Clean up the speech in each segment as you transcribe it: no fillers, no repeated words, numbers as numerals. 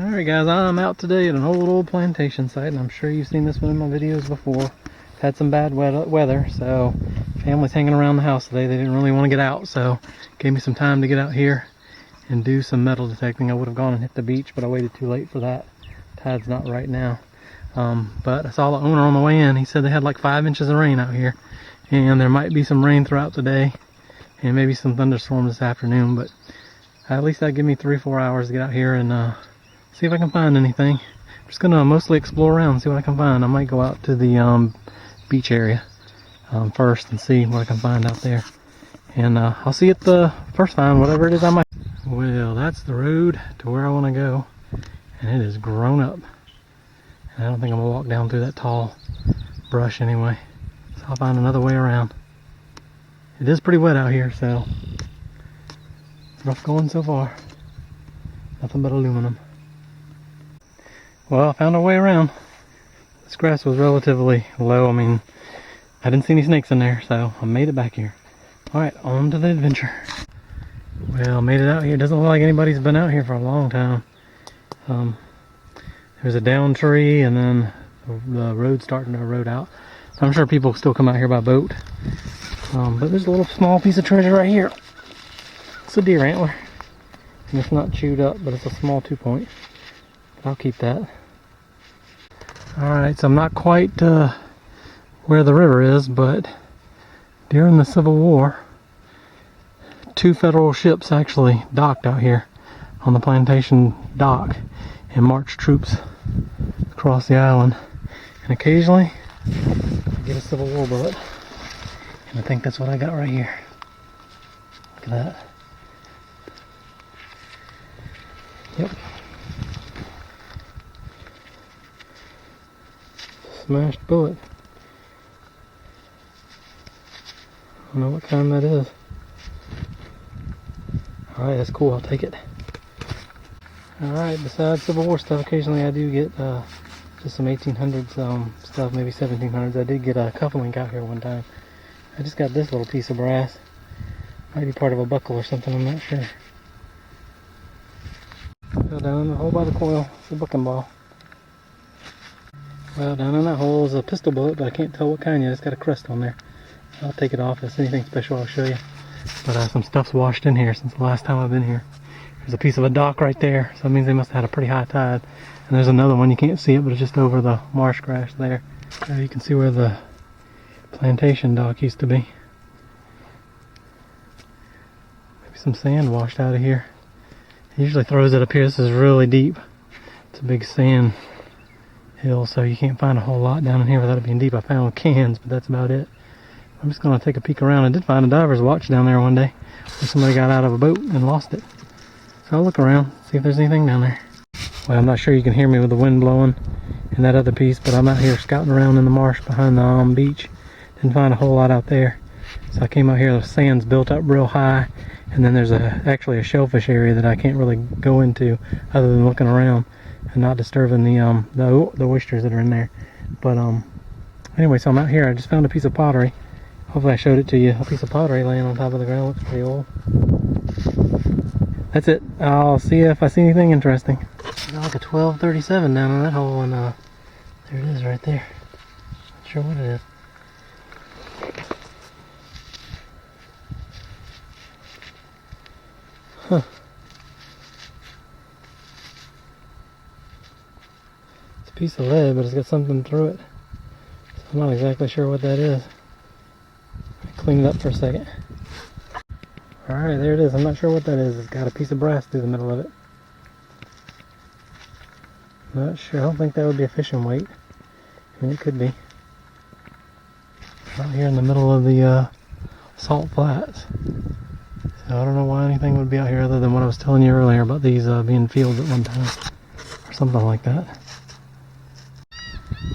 Alright guys, I'm out today at an old plantation site, and I'm sure you've seen this one in my videos before. Had some bad weather, so family's hanging around the house today. They didn't really want to get out, so gave me some time to get out here and do some metal detecting. I would have gone and hit the beach, but I waited too late for that. Tide's not right now. But I saw the owner on the way in. He said they had like 5 inches of rain out here, and there might be some rain throughout the day and maybe some thunderstorms this afternoon, but at least that'd give me 3-4 hours to get out here and see if I can find anything. I'm just gonna mostly explore around and see what I can find. I might go out to the beach area first and see what I can find out there. And I'll see at the first find, whatever it is I might. Well, that's the road to where I want to go, and it is grown up. And I don't think I'm gonna walk down through that tall brush anyway. So I'll find another way around. It is pretty wet out here, so it's rough going so far. Nothing but aluminum. Well, I found a way around. This grass was relatively low. I mean, I didn't see any snakes in there, so I made it back here. Alright, on to the adventure. Well, made it out here. Doesn't look like anybody's been out here for a long time. There's a down tree, and then the road starting to erode out. I'm sure people still come out here by boat. But there's a little small piece of treasure right here. It's a deer antler. And it's not chewed up, but it's a small 2-point. I'll keep that. Alright, so I'm not quite where the river is, but during the Civil War, 2 federal ships actually docked out here on the plantation dock and marched troops across the island. And occasionally, I get a Civil War bullet. And I think that's what I got right here. Look at that. Yep. Smashed bullet. I don't know what kind that is. Alright, that's cool. I'll take it. Alright, besides Civil War stuff, occasionally I do get just some 1800s stuff, maybe 1700s. I did get a cufflink out here one time. I just got this little piece of brass. Might be part of a buckle or something, I'm not sure. Fell down in the hole by the coil. It's a booking ball. Well, down in that hole is a pistol bullet, but I can't tell what kind yet. It's got a crest on there. I'll take it off. If it's anything special, I'll show you. But some stuff's washed in here since the last time I've been here. There's a piece of a dock right there, so that means they must have had a pretty high tide. And there's another one, you can't see it, but it's just over the marsh grass there. You can see where the plantation dock used to be. Maybe some sand washed out of here. He usually throws it up here. This is really deep. It's a big sand hill, so you can't find a whole lot down in here without it being deep. I found cans, but that's about it. I'm just going to take a peek around. I did find a diver's watch down there one day where somebody got out of a boat and lost it. So I'll look around, see if there's anything down there. Well, I'm not sure you can hear me with the wind blowing in that other piece, but I'm out here scouting around in the marsh behind the beach. Didn't find a whole lot out there. So I came out here, the sand's built up real high, and then there's actually a shellfish area that I can't really go into other than looking around and not disturbing the oysters that are in there. But anyway, so I'm out here. I just found a piece of pottery. Hopefully I showed it to you. A piece of pottery laying on top of the ground. Looks pretty old. That's it. I'll see if I see anything interesting. Got like a 1237 down in that hole, and there it is right there. Not sure what it is. Huh. It's a piece of lead, but it's got something through it. So I'm not exactly sure what that is. Clean it up for a second. Alright, there it is. I'm not sure what that is. It's got a piece of brass through the middle of it. Not sure. I don't think that would be a fishing weight. I mean, it could be. Out here in the middle of the salt flats. So I don't know why anything would be out here other than what I was telling you earlier about these being fields at one time. Or something like that.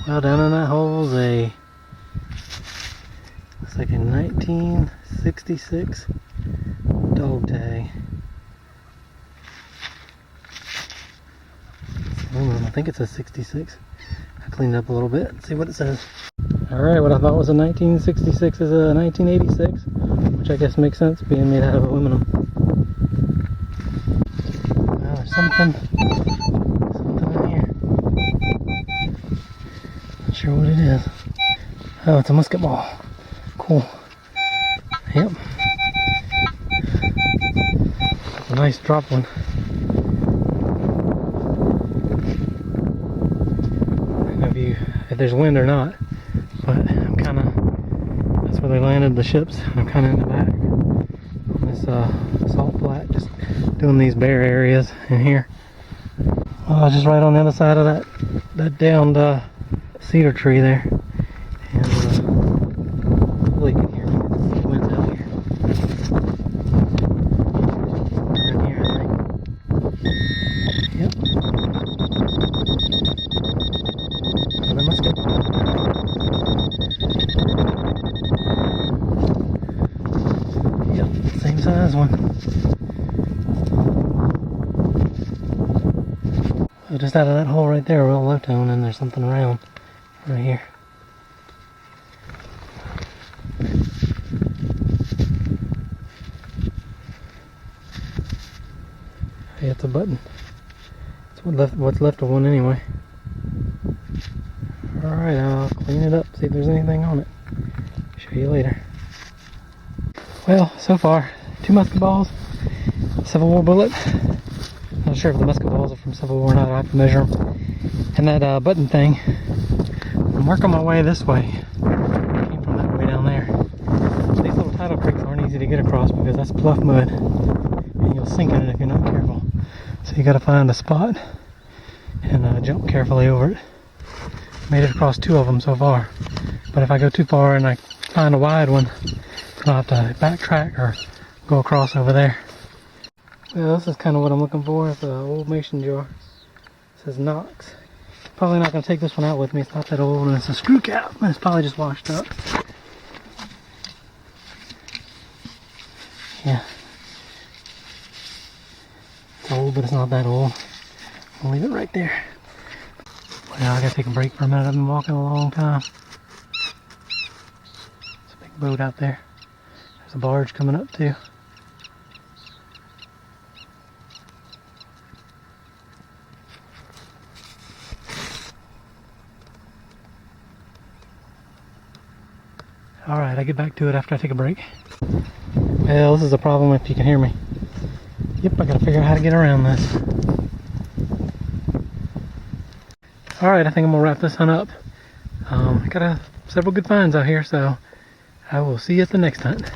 Well, down in that hole is looks like a 1966 dog tag. I think it's a 66. I cleaned it up a little bit and see what it says. Alright, what I thought was a 1966 is a 1986, which I guess makes sense being made out of aluminum. There's something sure what it is. Oh, it's a musket ball. Cool. Yep. That's a nice drop one. I don't know if there's wind or not, but I'm kind of, that's where they landed the ships. I'm kind of in the back on this salt flat, just doing these bare areas in here. Just right on the other side of that downed cedar tree there. And hopefully you can hear me. The wind's out here. Right here, I think. Yep. Another musket. Yep, same size one. So just out of that hole right there, real low tone, and there's something around right here. Hey, it's a button. It's what's left of one anyway. Alright, I'll clean it up, see if there's anything on it. Show you later. Well, so far, 2 musket balls, Civil War bullet. Not sure if the musket balls are from Civil War or not, I have to measure them. And that button thing. I'm working my way this way. I came from that way down there. These little tidal creeks aren't easy to get across because that's pluff mud. And you'll sink in it if you're not careful. So you gotta find a spot and jump carefully over it. Made it across 2 of them so far. But if I go too far and I find a wide one, I'll have to backtrack or go across over there. Well, this is kind of what I'm looking for. It's an old mason jar. It says Knox. Probably not going to take this one out with me. It's not that old, and it's a screw cap. And it's probably just washed up. Yeah. It's old, but it's not that old. I'll leave it right there. Well, I got to take a break for a minute. I've been walking a long time. There's a big boat out there. There's a barge coming up too. Alright, I'll get back to it after I take a break. Well, this is a problem if you can hear me. Yep, I gotta figure out how to get around this. Alright, I think I'm gonna wrap this one up. I got several good finds out here, so I will see you at the next hunt.